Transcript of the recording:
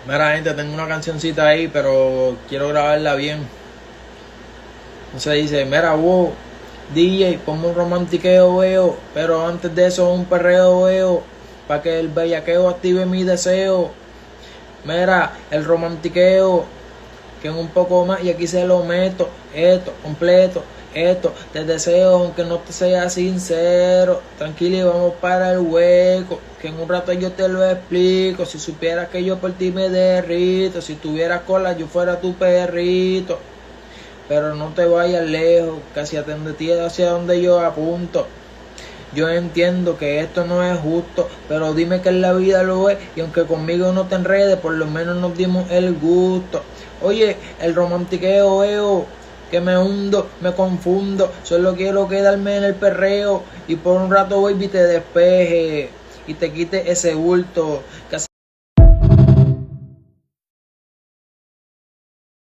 Mira, gente, tengo una cancioncita ahí, pero quiero grabarla bien. Entonces dice, mira, wow, DJ, ponme un romantiqueo, veo, pero antes de eso un perreo, veo, pa' que el bellaqueo active mi deseo. Mira, el romantiqueo, que en un poco más, y aquí se lo meto, esto, completo, esto, te deseo, aunque no te sea sincero, tranquilo y vamos para el hueco, que en un rato yo te lo explico, si supieras que yo por ti me derrito, si tuvieras cola yo fuera tu perrito, pero no te vayas lejos, casi atende ti hacia donde yo apunto. Yo entiendo que esto no es justo, pero dime que en la vida lo es, y aunque conmigo no te enredes, por lo menos nos dimos el gusto. Oye, el romantiqueo veo, que me hundo, me confundo, solo quiero quedarme en el perreo, y por un rato baby te despeje, y te quite ese bulto, casi